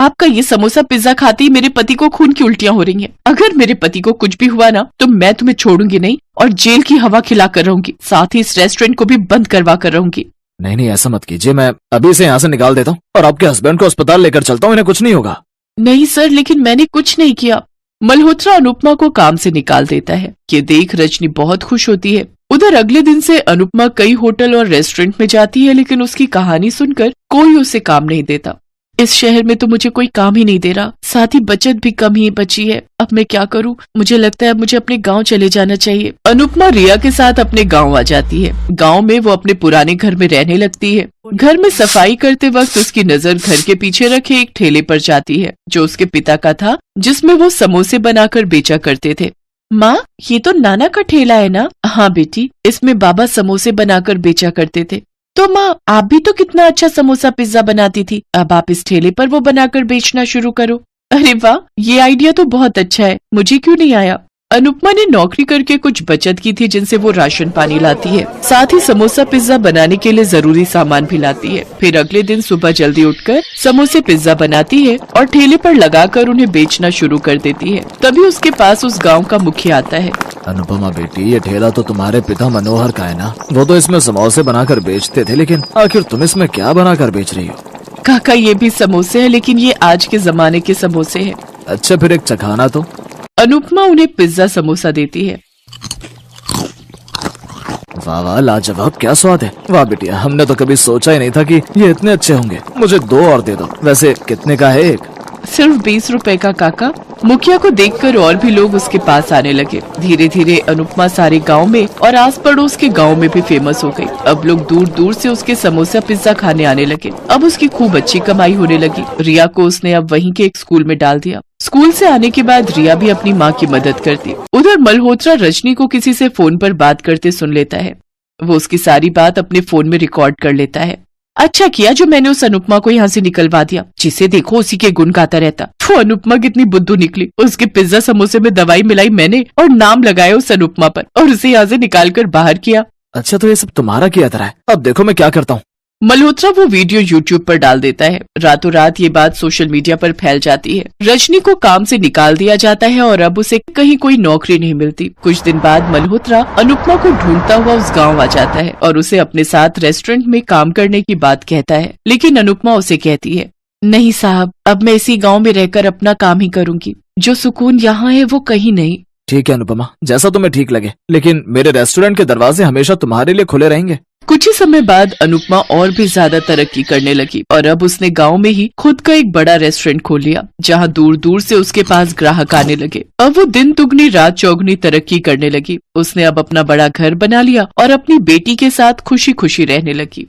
आपका ये समोसा पिज्जा खाते ही मेरे पति को खून की उल्टियां हो रही हैं। अगर मेरे पति को कुछ भी हुआ ना तो मैं तुम्हें छोड़ूंगी नहीं और जेल की हवा खिला कर रहूंगी, साथ ही इस रेस्टोरेंट को भी बंद करवा कर रहूंगी। नहीं नहीं, ऐसा मत कीजिए, मैं अभी से यहाँ से निकाल देता हूँ और आपके हस्बैंड को अस्पताल लेकर चलता हूँ, इन्हें कुछ नहीं होगा। नहीं सर, लेकिन मैंने कुछ नहीं किया। मल्होत्रा अनुपमा को काम से निकाल देता है। ये देख रजनी बहुत खुश होती है। उधर अगले दिन से अनुपमा कई होटल और रेस्टोरेंट में जाती है, लेकिन उसकी कहानी सुनकर कोई उसे काम नहीं देता। इस शहर में तो मुझे कोई काम ही नहीं दे रहा, साथ ही बचत भी कम ही बची है। अब मैं क्या करूं? मुझे लगता है मुझे अपने गांव चले जाना चाहिए। अनुपमा रिया के साथ अपने गांव आ जाती है। गांव में वो अपने पुराने घर में रहने लगती है। घर में सफाई करते वक्त उसकी नजर घर के पीछे रखे एक ठेले पर जाती है, जो उसके पिता का था, जिसमें वो समोसे बनाकर बेचा करते थे। माँ, ये तो नाना का ठेला है ना? हाँ बेटी, इसमें बाबा समोसे बनाकर बेचा करते थे। तो माँ, आप भी तो कितना अच्छा समोसा पिज्जा बनाती थी, अब आप इस ठेले पर वो बनाकर बेचना शुरू करो। अरे वाह, ये आइडिया तो बहुत अच्छा है, मुझे क्यों नहीं आया? अनुपमा ने नौकरी करके कुछ बचत की थी, जिनसे वो राशन पानी लाती है, साथ ही समोसा पिज्जा बनाने के लिए जरूरी सामान भी लाती है। फिर अगले दिन सुबह जल्दी उठकर समोसे पिज्जा बनाती है और ठेले पर लगाकर उन्हें बेचना शुरू कर देती है। तभी उसके पास उस गांव का मुखिया आता है। अनुपमा बेटी, ये ठेला तो तुम्हारे पिता मनोहर का है ना? वो तो इसमें समोसे बनाकर बेचते थे, लेकिन आखिर तुम इसमें क्या बनाकर बेच रही हो? काका, ये भी समोसे है, लेकिन ये आज के जमाने के समोसे है। अच्छा, फिर एक चखाना तो। अनुपमा उन्हें पिज्जा समोसा देती है। वाह वाह, लाजवाब, क्या स्वाद है। वाह बेटिया, हमने तो कभी सोचा ही नहीं था कि ये इतने अच्छे होंगे। मुझे 2 और दे दो। वैसे कितने का है एक? सिर्फ 20 रुपए का काका। मुखिया को देखकर और भी लोग उसके पास आने लगे। धीरे धीरे अनुपमा सारे गांव में और आस पड़ोस के गांव में भी फेमस हो गई। अब लोग दूर दूर से उसके समोसा पिज्जा खाने आने लगे। अब उसकी खूब अच्छी कमाई होने लगी। रिया को उसने अब वहीं के एक स्कूल में डाल दिया। स्कूल से आने के बाद रिया भी अपनी माँ की मदद करती। उधर मल्होत्रा रजनी को किसी से फोन पर बात करते सुन लेता है। वो उसकी सारी बात अपने फोन में रिकॉर्ड कर लेता है। अच्छा किया जो मैंने उस अनुपमा को यहाँ से निकलवा दिया, जिसे देखो उसी के गुण गाता रहता। वो अनुपमा कितनी बुद्धू निकली। उसके पिज्जा समोसे में दवाई मिलाई मैंने और नाम लगाया उस अनुपमा पर और उसे यहाँ से निकाल कर बाहर किया। अच्छा, तो ये सब तुम्हारा किया तरह है। अब देखो मैं क्या करता हूँ। मल्होत्रा वो वीडियो YouTube पर डाल देता है। रातों रात ये बात सोशल मीडिया पर फैल जाती है। रजनी को काम से निकाल दिया जाता है और अब उसे कहीं कोई नौकरी नहीं मिलती। कुछ दिन बाद मल्होत्रा अनुपमा को ढूंढता हुआ उस गांव आ जाता है और उसे अपने साथ रेस्टोरेंट में काम करने की बात कहता है, लेकिन अनुपमा उसे कहती है, नहीं साहब, अब मैं इसी गाँव में रहकर अपना काम ही करूंगी। जो सुकून यहाँ है वो कहीं नहीं। ठीक है अनुपमा, जैसा तुम्हें ठीक लगे, लेकिन मेरे रेस्टोरेंट के दरवाजे हमेशा तुम्हारे लिए खुले रहेंगे। कुछ ही समय बाद अनुपमा और भी ज्यादा तरक्की करने लगी और अब उसने गांव में ही खुद का एक बड़ा रेस्टोरेंट खोल लिया, जहां दूर दूर से उसके पास ग्राहक आने लगे। अब वो दिन दुगनी रात चौगुनी तरक्की करने लगी। उसने अब अपना बड़ा घर बना लिया और अपनी बेटी के साथ खुशी खुशी रहने लगी।